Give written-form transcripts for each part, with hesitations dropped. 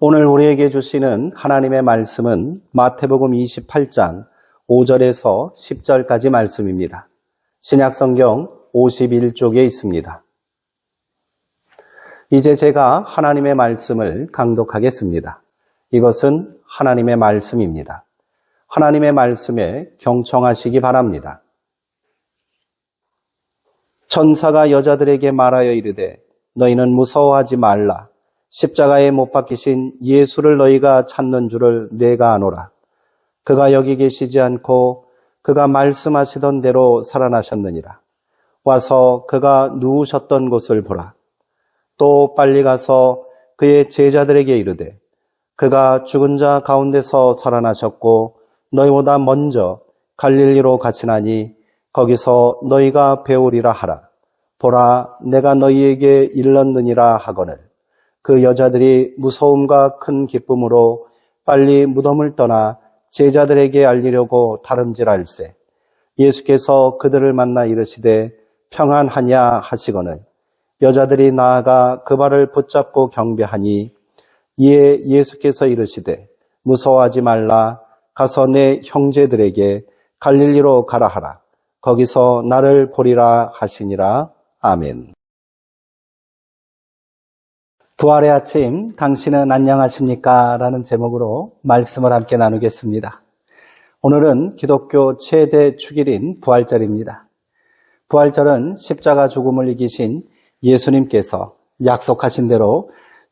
오늘 우리에게 주시는 하나님의 말씀은 마태복음 28장 5절에서 10절까지 말씀입니다. 신약성경 51쪽에 있습니다. 이제 제가 하나님의 말씀을 강독하겠습니다. 이것은 하나님의 말씀입니다. 하나님의 말씀에 경청하시기 바랍니다. 천사가 여자들에게 말하여 이르되 너희는 무서워하지 말라. 십자가에 못 박히신 예수를 너희가 찾는 줄을 내가 아노라. 그가 여기 계시지 않고 그가 말씀하시던 대로 살아나셨느니라. 와서 그가 누우셨던 곳을 보라. 또 빨리 가서 그의 제자들에게 이르되 그가 죽은 자 가운데서 살아나셨고 너희보다 먼저 갈릴리로 가시나니 거기서 너희가 배우리라 하라. 보라, 내가 너희에게 일렀느니라 하거늘. 그 여자들이 무서움과 큰 기쁨으로 빨리 무덤을 떠나 제자들에게 알리려고 다름질할세. 예수께서 그들을 만나 이르시되 평안하냐 하시거늘. 여자들이 나아가 그 발을 붙잡고 경배하니 이에 예수께서 이르시되 무서워하지 말라. 가서 내 형제들에게 갈릴리로 가라 하라. 거기서 나를 보리라 하시니라. 아멘. 부활의 아침, 당신은 안녕하십니까? 라는 제목으로 말씀을 함께 나누겠습니다. 오늘은 기독교 최대 축일인 부활절입니다. 부활절은 십자가 죽음을 이기신 예수님께서 약속하신 대로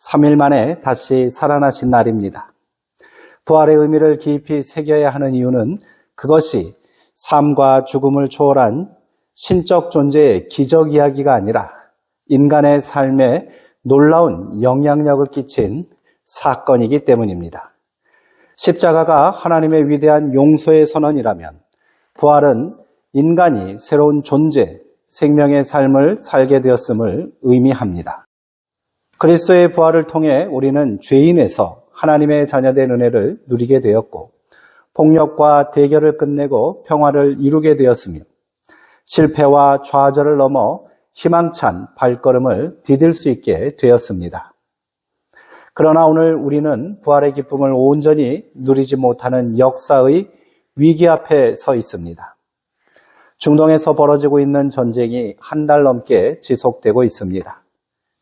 3일 만에 다시 살아나신 날입니다. 부활의 의미를 깊이 새겨야 하는 이유는 그것이 삶과 죽음을 초월한 신적 존재의 기적 이야기가 아니라 인간의 삶에 놀라운 영향력을 끼친 사건이기 때문입니다. 십자가가 하나님의 위대한 용서의 선언이라면 부활은 인간이 새로운 존재, 생명의 삶을 살게 되었음을 의미합니다. 그리스도의 부활을 통해 우리는 죄인에서 하나님의 자녀된 은혜를 누리게 되었고 폭력과 대결을 끝내고 평화를 이루게 되었으며 실패와 좌절을 넘어 희망찬 발걸음을 디딜 수 있게 되었습니다. 그러나 오늘 우리는 부활의 기쁨을 온전히 누리지 못하는 역사의 위기 앞에 서 있습니다. 중동에서 벌어지고 있는 전쟁이 한 달 넘게 지속되고 있습니다.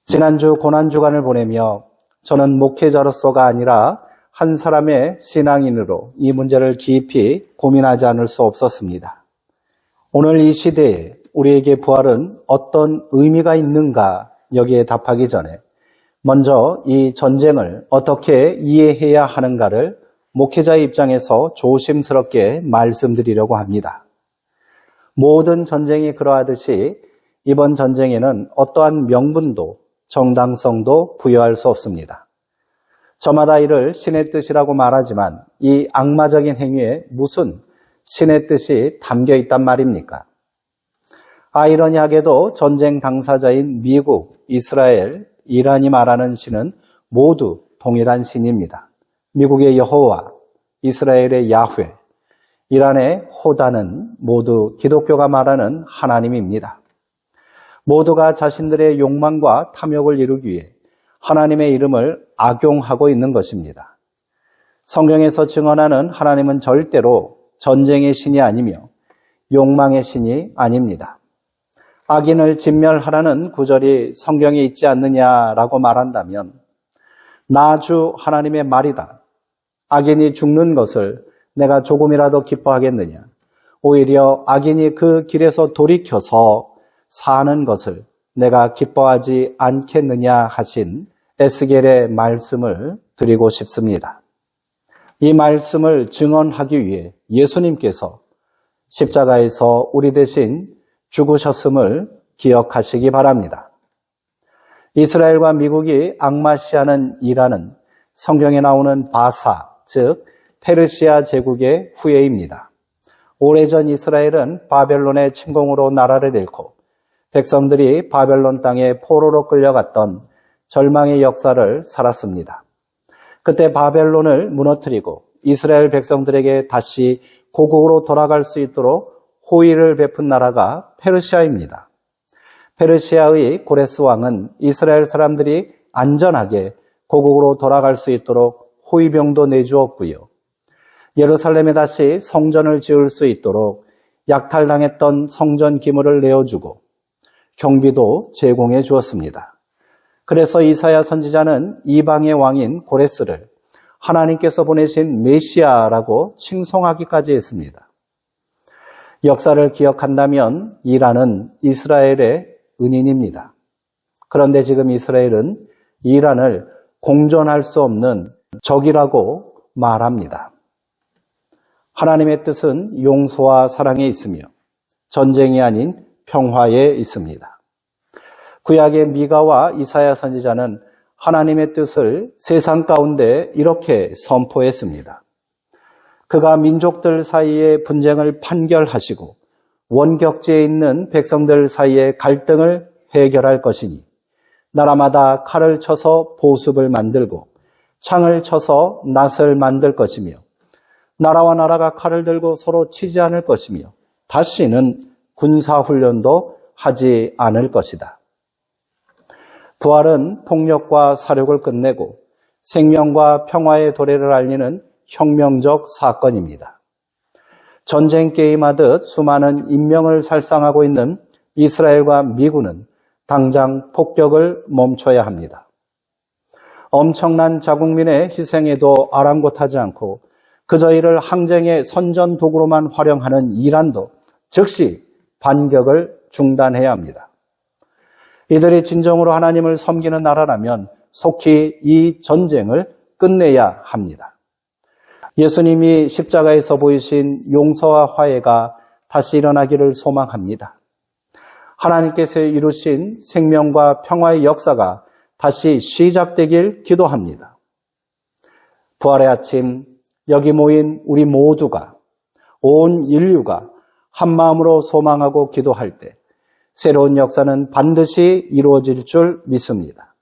지난주 고난주간을 보내며 저는 목회자로서가 아니라 한 사람의 신앙인으로 이 문제를 깊이 고민하지 않을 수 없었습니다. 오늘 이 시대에 우리에게 부활은 어떤 의미가 있는가 여기에 답하기 전에 먼저 이 전쟁을 어떻게 이해해야 하는가를 목회자의 입장에서 조심스럽게 말씀드리려고 합니다. 모든 전쟁이 그러하듯이 이번 전쟁에는 어떠한 명분도 정당성도 부여할 수 없습니다. 저마다 이를 신의 뜻이라고 말하지만 이 악마적인 행위에 무슨 신의 뜻이 담겨 있단 말입니까? 아이러니하게도 전쟁 당사자인 미국, 이스라엘, 이란이 말하는 신은 모두 동일한 신입니다. 미국의 여호와, 이스라엘의 야훼, 이란의 호다는 모두 기독교가 말하는 하나님입니다. 모두가 자신들의 욕망과 탐욕을 이루기 위해 하나님의 이름을 악용하고 있는 것입니다. 성경에서 증언하는 하나님은 절대로 전쟁의 신이 아니며 욕망의 신이 아닙니다. 악인을 진멸하라는 구절이 성경에 있지 않느냐라고 말한다면 나 주 하나님의 말이다. 악인이 죽는 것을 내가 조금이라도 기뻐하겠느냐. 오히려 악인이 그 길에서 돌이켜서 사는 것을 내가 기뻐하지 않겠느냐 하신 에스겔의 말씀을 드리고 싶습니다. 이 말씀을 증언하기 위해 예수님께서 십자가에서 우리 대신 죽으셨음을 기억하시기 바랍니다. 이스라엘과 미국이 악마시하는 이란은 성경에 나오는 바사, 즉 페르시아 제국의 후예입니다. 오래전 이스라엘은 바벨론의 침공으로 나라를 잃고 백성들이 바벨론 땅에 포로로 끌려갔던 절망의 역사를 살았습니다. 그때 바벨론을 무너뜨리고 이스라엘 백성들에게 다시 고국으로 돌아갈 수 있도록 호의를 베푼 나라가 페르시아입니다. 페르시아의 고레스 왕은 이스라엘 사람들이 안전하게 고국으로 돌아갈 수 있도록 호위병도 내주었고요. 예루살렘에 다시 성전을 지을 수 있도록 약탈당했던 성전 기물을 내어주고 경비도 제공해 주었습니다. 그래서 이사야 선지자는 이방의 왕인 고레스를 하나님께서 보내신 메시아라고 칭송하기까지 했습니다. 역사를 기억한다면 이란은 이스라엘의 은인입니다. 그런데 지금 이스라엘은 이란을 공존할 수 없는 적이라고 말합니다. 하나님의 뜻은 용서와 사랑에 있으며 전쟁이 아닌 평화에 있습니다. 구약의 미가와 이사야 선지자는 하나님의 뜻을 세상 가운데 이렇게 선포했습니다. 그가 민족들 사이의 분쟁을 판결하시고 원격지에 있는 백성들 사이의 갈등을 해결할 것이니 나라마다 칼을 쳐서 보습을 만들고 창을 쳐서 낫을 만들 것이며 나라와 나라가 칼을 들고 서로 치지 않을 것이며 다시는 군사훈련도 하지 않을 것이다. 부활은 폭력과 사륙을 끝내고 생명과 평화의 도래를 알리는 혁명적 사건입니다. 전쟁 게임하듯 수많은 인명을 살상하고 있는 이스라엘과 미군은 당장 폭격을 멈춰야 합니다. 엄청난 자국민의 희생에도 아랑곳하지 않고 그저 이를 항쟁의 선전 도구로만 활용하는 이란도 즉시 반격을 중단해야 합니다. 이들이 진정으로 하나님을 섬기는 나라라면 속히 이 전쟁을 끝내야 합니다. 예수님이 십자가에서 보이신 용서와 화해가 다시 일어나기를 소망합니다. 하나님께서 이루신 생명과 평화의 역사가 다시 시작되길 기도합니다. 부활의 아침, 여기 모인 우리 모두가, 온 인류가 한 마음으로 소망하고 기도할 때 새로운 역사는 반드시 이루어질 줄 믿습니다.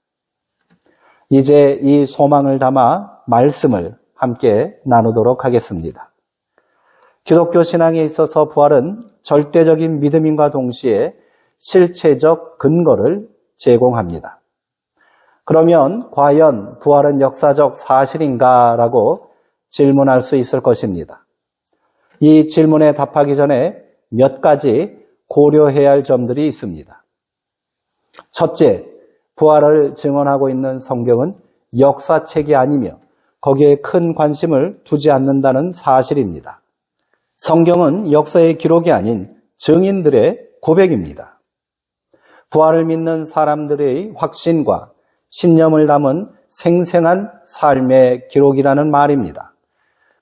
이제 이 소망을 담아 말씀을 함께 나누도록 하겠습니다. 기독교 신앙에 있어서 부활은 절대적인 믿음인과 동시에 실체적 근거를 제공합니다. 그러면 과연 부활은 역사적 사실인가라고 질문할 수 있을 것입니다. 이 질문에 답하기 전에 몇 가지 고려해야 할 점들이 있습니다. 첫째, 부활을 증언하고 있는 성경은 역사책이 아니며 거기에 큰 관심을 두지 않는다는 사실입니다. 성경은 역사의 기록이 아닌 증인들의 고백입니다. 부활을 믿는 사람들의 확신과 신념을 담은 생생한 삶의 기록이라는 말입니다.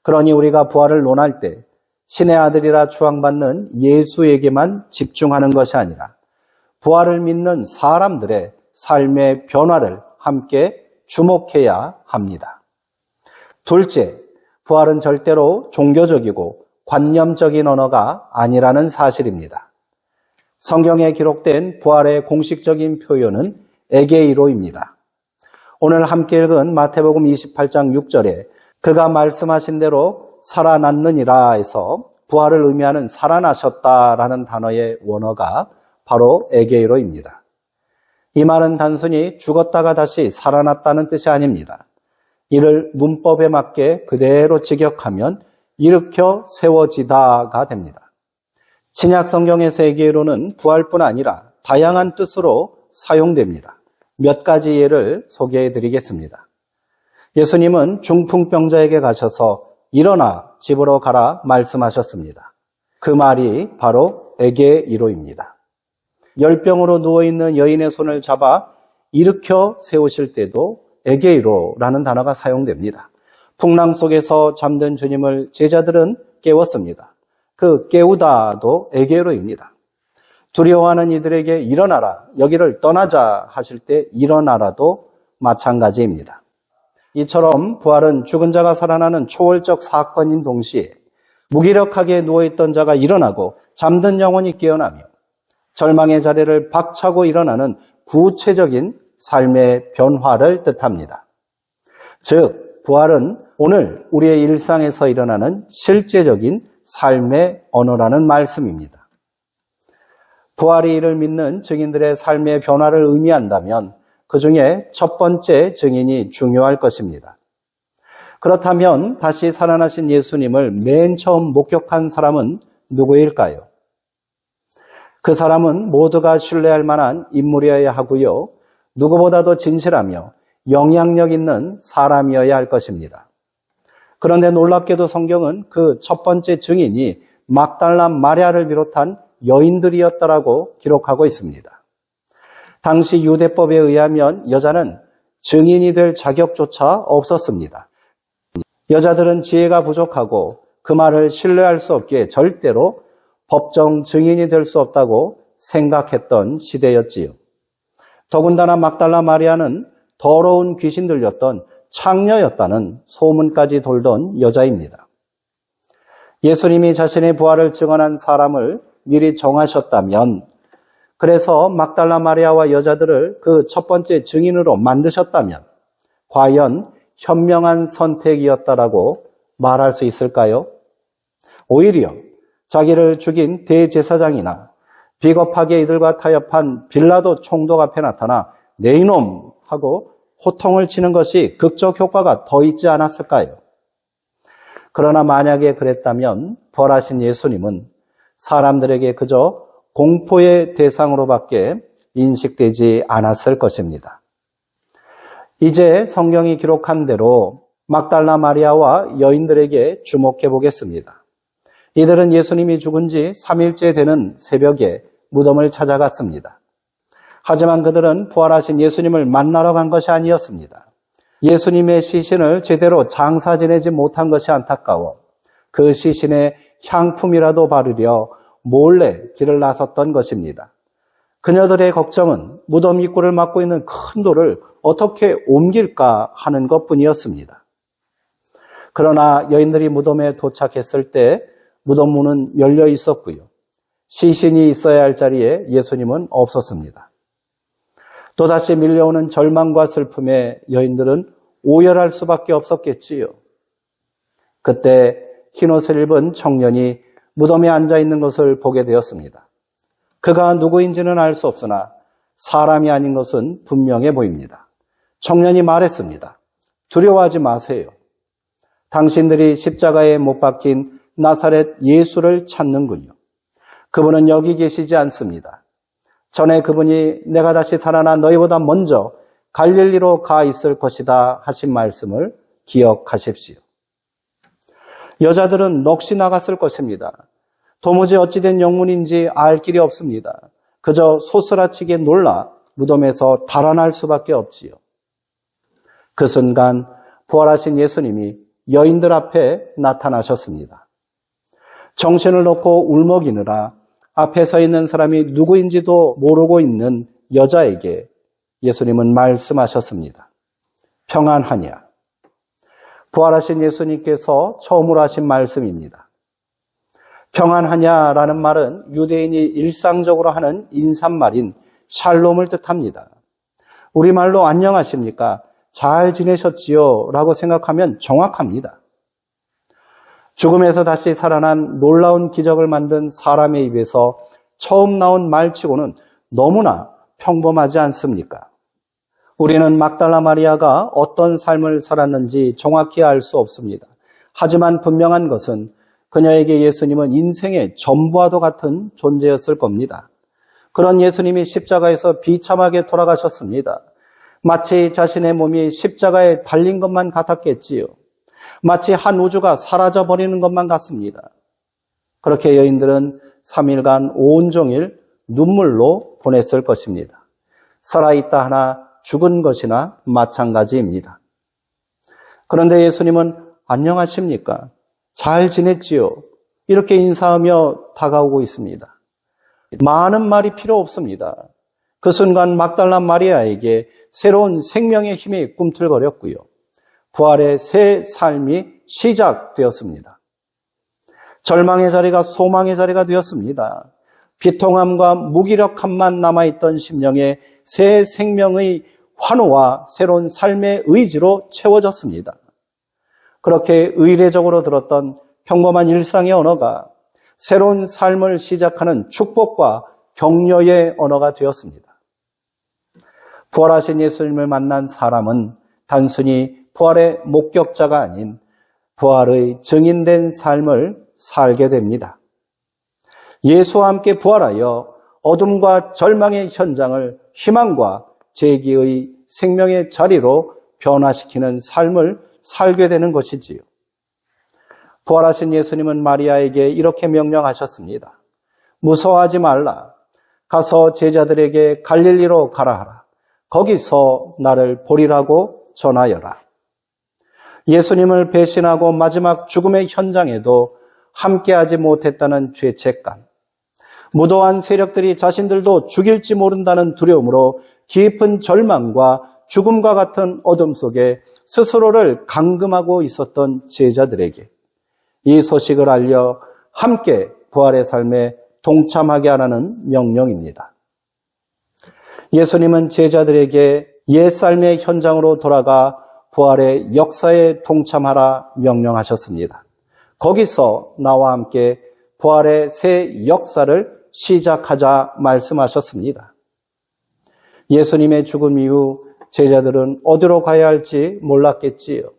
그러니 우리가 부활을 논할 때 신의 아들이라 추앙받는 예수에게만 집중하는 것이 아니라 부활을 믿는 사람들의 삶의 변화를 함께 주목해야 합니다. 둘째, 부활은 절대로 종교적이고 관념적인 언어가 아니라는 사실입니다. 성경에 기록된 부활의 공식적인 표현은 에게이로입니다. 오늘 함께 읽은 마태복음 28장 6절에 그가 말씀하신 대로 살아났느니라 해서 부활을 의미하는 살아나셨다라는 단어의 원어가 바로 에게이로입니다. 이 말은 단순히 죽었다가 다시 살아났다는 뜻이 아닙니다. 이를 문법에 맞게 그대로 직역하면 일으켜 세워지다가 됩니다. 신약 성경에서 에게이로는 부활뿐 아니라 다양한 뜻으로 사용됩니다. 몇 가지 예를 소개해 드리겠습니다. 예수님은 중풍병자에게 가셔서 일어나 집으로 가라 말씀하셨습니다. 그 말이 바로 에게이로입니다. 열병으로 누워있는 여인의 손을 잡아 일으켜 세우실 때도 에게이로라는 단어가 사용됩니다. 풍랑 속에서 잠든 주님을 제자들은 깨웠습니다. 그 깨우다도 에게이로입니다. 두려워하는 이들에게 일어나라, 여기를 떠나자 하실 때 일어나라도 마찬가지입니다. 이처럼 부활은 죽은 자가 살아나는 초월적 사건인 동시에 무기력하게 누워있던 자가 일어나고 잠든 영혼이 깨어나며 절망의 자리를 박차고 일어나는 구체적인 삶의 변화를 뜻합니다. 즉, 부활은 오늘 우리의 일상에서 일어나는 실제적인 삶의 언어라는 말씀입니다. 부활이 이를 믿는 증인들의 삶의 변화를 의미한다면 그 중에 첫 번째 증인이 중요할 것입니다. 그렇다면 다시 살아나신 예수님을 맨 처음 목격한 사람은 누구일까요? 그 사람은 모두가 신뢰할 만한 인물이어야 하고요. 누구보다도 진실하며 영향력 있는 사람이어야 할 것입니다. 그런데 놀랍게도 성경은 그 첫 번째 증인이 막달라 마리아를 비롯한 여인들이었다라고 기록하고 있습니다. 당시 유대법에 의하면 여자는 증인이 될 자격조차 없었습니다. 여자들은 지혜가 부족하고 그 말을 신뢰할 수 없기에 절대로 법정 증인이 될 수 없다고 생각했던 시대였지요. 더군다나 막달라 마리아는 더러운 귀신 들렸던 창녀였다는 소문까지 돌던 여자입니다. 예수님이 자신의 부활을 증언한 사람을 미리 정하셨다면, 그래서 막달라 마리아와 여자들을 그 첫 번째 증인으로 만드셨다면 과연 현명한 선택이었다라고 말할 수 있을까요? 오히려 자기를 죽인 대제사장이나 비겁하게 이들과 타협한 빌라도 총독 앞에 나타나 내 이놈 하고 호통을 치는 것이 극적 효과가 더 있지 않았을까요? 그러나 만약에 그랬다면 부활하신 예수님은 사람들에게 그저 공포의 대상으로밖에 인식되지 않았을 것입니다. 이제 성경이 기록한 대로 막달라 마리아와 여인들에게 주목해 보겠습니다. 이들은 예수님이 죽은 지 3일째 되는 새벽에 무덤을 찾아갔습니다. 하지만 그들은 부활하신 예수님을 만나러 간 것이 아니었습니다. 예수님의 시신을 제대로 장사 지내지 못한 것이 안타까워 그 시신에 향품이라도 바르려 몰래 길을 나섰던 것입니다. 그녀들의 걱정은 무덤 입구를 막고 있는 큰 돌을 어떻게 옮길까 하는 것뿐이었습니다. 그러나 여인들이 무덤에 도착했을 때 무덤 문은 열려 있었고요. 시신이 있어야 할 자리에 예수님은 없었습니다. 또다시 밀려오는 절망과 슬픔에 여인들은 오열할 수밖에 없었겠지요. 그때 흰옷을 입은 청년이 무덤에 앉아 있는 것을 보게 되었습니다. 그가 누구인지는 알 수 없으나 사람이 아닌 것은 분명해 보입니다. 청년이 말했습니다. 두려워하지 마세요. 당신들이 십자가에 못 박힌 나사렛 예수를 찾는군요. 그분은 여기 계시지 않습니다. 전에 그분이 내가 다시 살아나 너희보다 먼저 갈릴리로 가 있을 것이다 하신 말씀을 기억하십시오. 여자들은 넋이 나갔을 것입니다. 도무지 어찌된 영문인지 알 길이 없습니다. 그저 소스라치게 놀라 무덤에서 달아날 수밖에 없지요. 그 순간 부활하신 예수님이 여인들 앞에 나타나셨습니다. 정신을 놓고 울먹이느라 앞에 서 있는 사람이 누구인지도 모르고 있는 여자에게 예수님은 말씀하셨습니다. 평안하냐? 부활하신 예수님께서 처음으로 하신 말씀입니다. 평안하냐라는 말은 유대인이 일상적으로 하는 인사말인 샬롬을 뜻합니다. 우리말로 안녕하십니까? 잘 지내셨지요? 라고 생각하면 정확합니다. 죽음에서 다시 살아난 놀라운 기적을 만든 사람의 입에서 처음 나온 말치고는 너무나 평범하지 않습니까? 우리는 막달라 마리아가 어떤 삶을 살았는지 정확히 알 수 없습니다. 하지만 분명한 것은 그녀에게 예수님은 인생의 전부와도 같은 존재였을 겁니다. 그런 예수님이 십자가에서 비참하게 돌아가셨습니다. 마치 자신의 몸이 십자가에 달린 것만 같았겠지요. 마치 한 우주가 사라져버리는 것만 같습니다. 그렇게 여인들은 3일간 온종일 눈물로 보냈을 것입니다. 살아있다 하나 죽은 것이나 마찬가지입니다. 그런데 예수님은 안녕하십니까? 잘 지냈지요? 이렇게 인사하며 다가오고 있습니다. 많은 말이 필요 없습니다. 그 순간 막달라 마리아에게 새로운 생명의 힘이 꿈틀거렸고요. 부활의 새 삶이 시작되었습니다. 절망의 자리가 소망의 자리가 되었습니다. 비통함과 무기력함만 남아있던 심령에 새 생명의 환호와 새로운 삶의 의지로 채워졌습니다. 그렇게 의례적으로 들었던 평범한 일상의 언어가 새로운 삶을 시작하는 축복과 격려의 언어가 되었습니다. 부활하신 예수님을 만난 사람은 단순히 부활의 목격자가 아닌 부활의 증인된 삶을 살게 됩니다. 예수와 함께 부활하여 어둠과 절망의 현장을 희망과 재기의 생명의 자리로 변화시키는 삶을 살게 되는 것이지요. 부활하신 예수님은 마리아에게 이렇게 명령하셨습니다. 무서워하지 말라. 가서 제자들에게 갈릴리로 가라 하라. 거기서 나를 보리라고 전하여라. 예수님을 배신하고 마지막 죽음의 현장에도 함께하지 못했다는 죄책감, 무도한 세력들이 자신들도 죽일지 모른다는 두려움으로 깊은 절망과 죽음과 같은 어둠 속에 스스로를 감금하고 있었던 제자들에게 이 소식을 알려 함께 부활의 삶에 동참하게 하라는 명령입니다. 예수님은 제자들에게 옛 삶의 현장으로 돌아가 부활의 역사에 동참하라 명령하셨습니다. 거기서 나와 함께 부활의 새 역사를 시작하자 말씀하셨습니다. 예수님의 죽음 이후 제자들은 어디로 가야 할지 몰랐겠지요.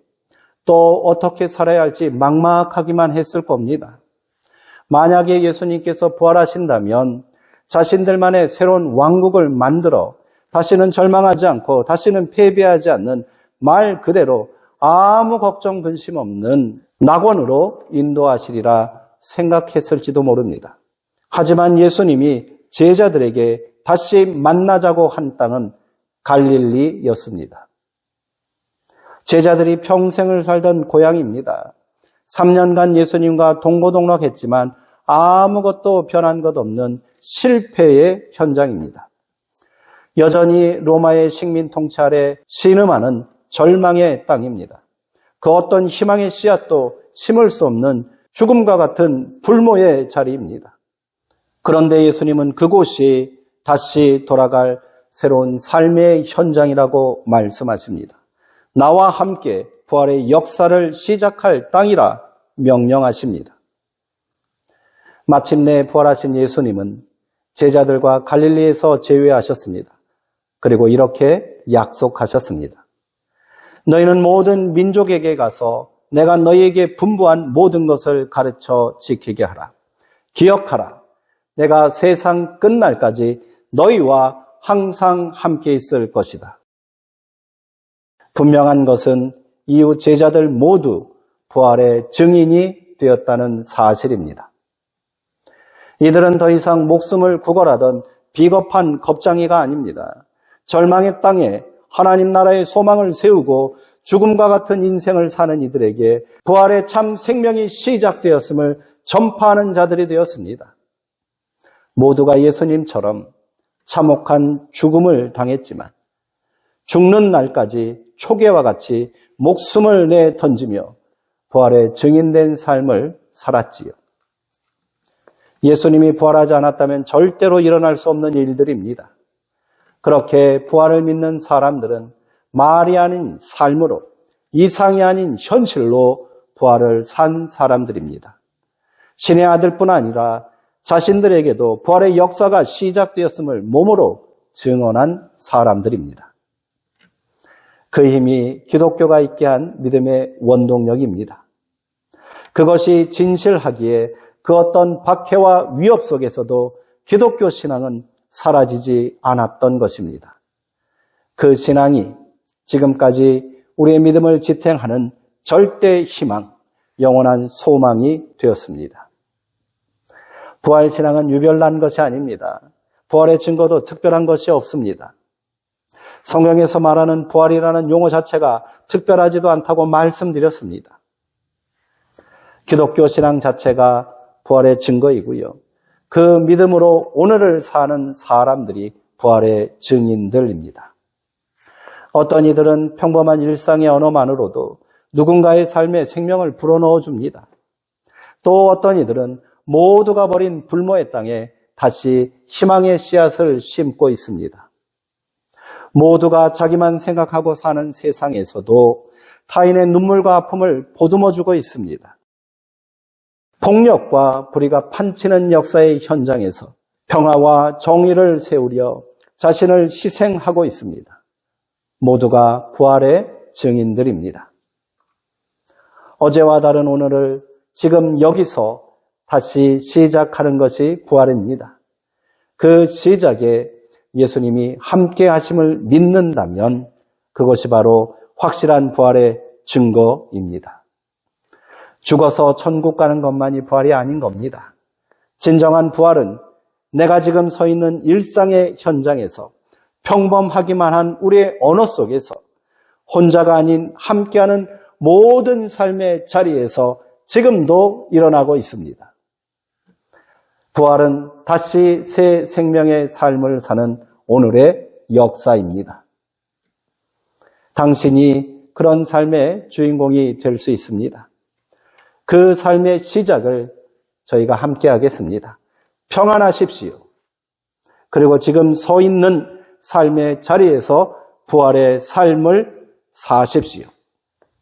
또 어떻게 살아야 할지 막막하기만 했을 겁니다. 만약에 예수님께서 부활하신다면 자신들만의 새로운 왕국을 만들어 다시는 절망하지 않고 다시는 패배하지 않는 말 그대로 아무 걱정 근심 없는 낙원으로 인도하시리라 생각했을지도 모릅니다. 하지만 예수님이 제자들에게 다시 만나자고 한 땅은 갈릴리였습니다. 제자들이 평생을 살던 고향입니다. 3년간 예수님과 동고동락했지만 아무것도 변한 것 없는 실패의 현장입니다. 여전히 로마의 식민 통치 아래 신음하는 절망의 땅입니다. 그 어떤 희망의 씨앗도 심을 수 없는 죽음과 같은 불모의 자리입니다. 그런데 예수님은 그곳이 다시 돌아갈 새로운 삶의 현장이라고 말씀하십니다. 나와 함께 부활의 역사를 시작할 땅이라 명령하십니다. 마침내 부활하신 예수님은 제자들과 갈릴리에서 제외하셨습니다. 그리고 이렇게 약속하셨습니다. 너희는 모든 민족에게 가서 내가 너희에게 분부한 모든 것을 가르쳐 지키게 하라. 기억하라. 내가 세상 끝날까지 너희와 항상 함께 있을 것이다. 분명한 것은 이후 제자들 모두 부활의 증인이 되었다는 사실입니다. 이들은 더 이상 목숨을 구걸하던 비겁한 겁장이가 아닙니다. 절망의 땅에 하나님 나라의 소망을 세우고 죽음과 같은 인생을 사는 이들에게 부활의 참 생명이 시작되었음을 전파하는 자들이 되었습니다. 모두가 예수님처럼 참혹한 죽음을 당했지만 죽는 날까지 초계와 같이 목숨을 내 던지며 부활의 증인된 삶을 살았지요. 예수님이 부활하지 않았다면 절대로 일어날 수 없는 일들입니다. 그렇게 부활을 믿는 사람들은 말이 아닌 삶으로, 이상이 아닌 현실로 부활을 산 사람들입니다. 신의 아들뿐 아니라 자신들에게도 부활의 역사가 시작되었음을 몸으로 증언한 사람들입니다. 그 힘이 기독교가 있게 한 믿음의 원동력입니다. 그것이 진실하기에 그 어떤 박해와 위협 속에서도 기독교 신앙은 사라지지 않았던 것입니다. 그 신앙이 지금까지 우리의 믿음을 지탱하는 절대 희망, 영원한 소망이 되었습니다. 부활 신앙은 유별난 것이 아닙니다. 부활의 증거도 특별한 것이 없습니다. 성경에서 말하는 부활이라는 용어 자체가 특별하지도 않다고 말씀드렸습니다. 기독교 신앙 자체가 부활의 증거이고요. 그 믿음으로 오늘을 사는 사람들이 부활의 증인들입니다. 어떤 이들은 평범한 일상의 언어만으로도 누군가의 삶에 생명을 불어넣어 줍니다. 또 어떤 이들은 모두가 버린 불모의 땅에 다시 희망의 씨앗을 심고 있습니다. 모두가 자기만 생각하고 사는 세상에서도 타인의 눈물과 아픔을 보듬어주고 있습니다. 폭력과 불의가 판치는 역사의 현장에서 평화와 정의를 세우려 자신을 희생하고 있습니다. 모두가 부활의 증인들입니다. 어제와 다른 오늘을 지금 여기서 다시 시작하는 것이 부활입니다. 그 시작에 예수님이 함께 하심을 믿는다면 그것이 바로 확실한 부활의 증거입니다. 죽어서 천국 가는 것만이 부활이 아닌 겁니다. 진정한 부활은 내가 지금 서 있는 일상의 현장에서 평범하기만 한 우리의 언어 속에서 혼자가 아닌 함께하는 모든 삶의 자리에서 지금도 일어나고 있습니다. 부활은 다시 새 생명의 삶을 사는 오늘의 역사입니다. 당신이 그런 삶의 주인공이 될 수 있습니다. 그 삶의 시작을 저희가 함께 하겠습니다. 평안하십시오. 그리고 지금 서 있는 삶의 자리에서 부활의 삶을 사십시오.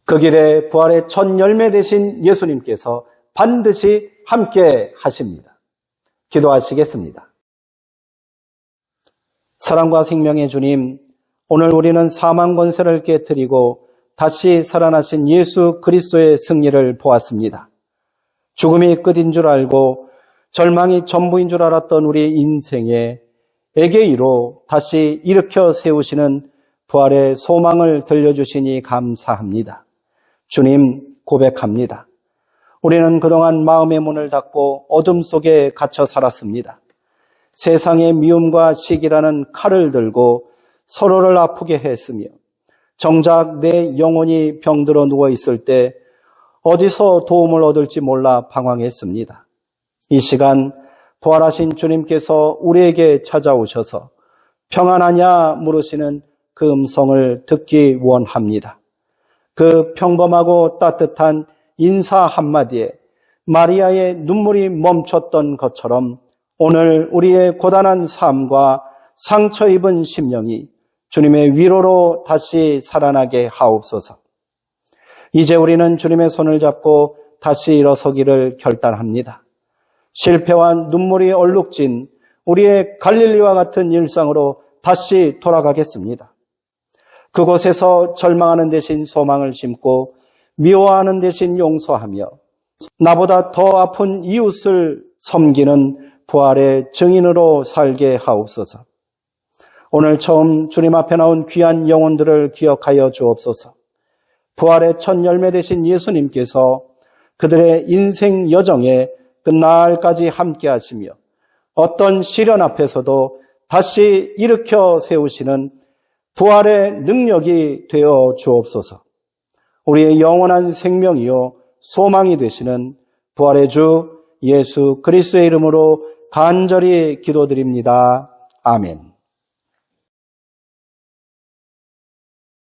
그 길에 부활의 첫 열매 되신 예수님께서 반드시 함께 하십니다. 기도하시겠습니다. 사랑과 생명의 주님, 오늘 우리는 사망 권세를 깨뜨리고 다시 살아나신 예수 그리스도의 승리를 보았습니다. 죽음이 끝인 줄 알고 절망이 전부인 줄 알았던 우리 인생에 애개이로 다시 일으켜 세우시는 부활의 소망을 들려주시니 감사합니다. 주님, 고백합니다. 우리는 그동안 마음의 문을 닫고 어둠 속에 갇혀 살았습니다. 세상의 미움과 시기라는 칼을 들고 서로를 아프게 했으며 정작 내 영혼이 병들어 누워 있을 때 어디서 도움을 얻을지 몰라 방황했습니다. 이 시간 부활하신 주님께서 우리에게 찾아오셔서 평안하냐 물으시는 그 음성을 듣기 원합니다. 그 평범하고 따뜻한 인사 한마디에 마리아의 눈물이 멈췄던 것처럼 오늘 우리의 고단한 삶과 상처 입은 심령이 주님의 위로로 다시 살아나게 하옵소서. 이제 우리는 주님의 손을 잡고 다시 일어서기를 결단합니다. 실패와 눈물이 얼룩진 우리의 갈릴리와 같은 일상으로 다시 돌아가겠습니다. 그곳에서 절망하는 대신 소망을 심고 미워하는 대신 용서하며 나보다 더 아픈 이웃을 섬기는 부활의 증인으로 살게 하옵소서. 오늘 처음 주님 앞에 나온 귀한 영혼들을 기억하여 주옵소서. 부활의 첫 열매 되신 예수님께서 그들의 인생 여정에 그 날까지 함께 하시며 어떤 시련 앞에서도 다시 일으켜 세우시는 부활의 능력이 되어 주옵소서. 우리의 영원한 생명이요 소망이 되시는 부활의 주 예수 그리스도의 이름으로 간절히 기도드립니다. 아멘.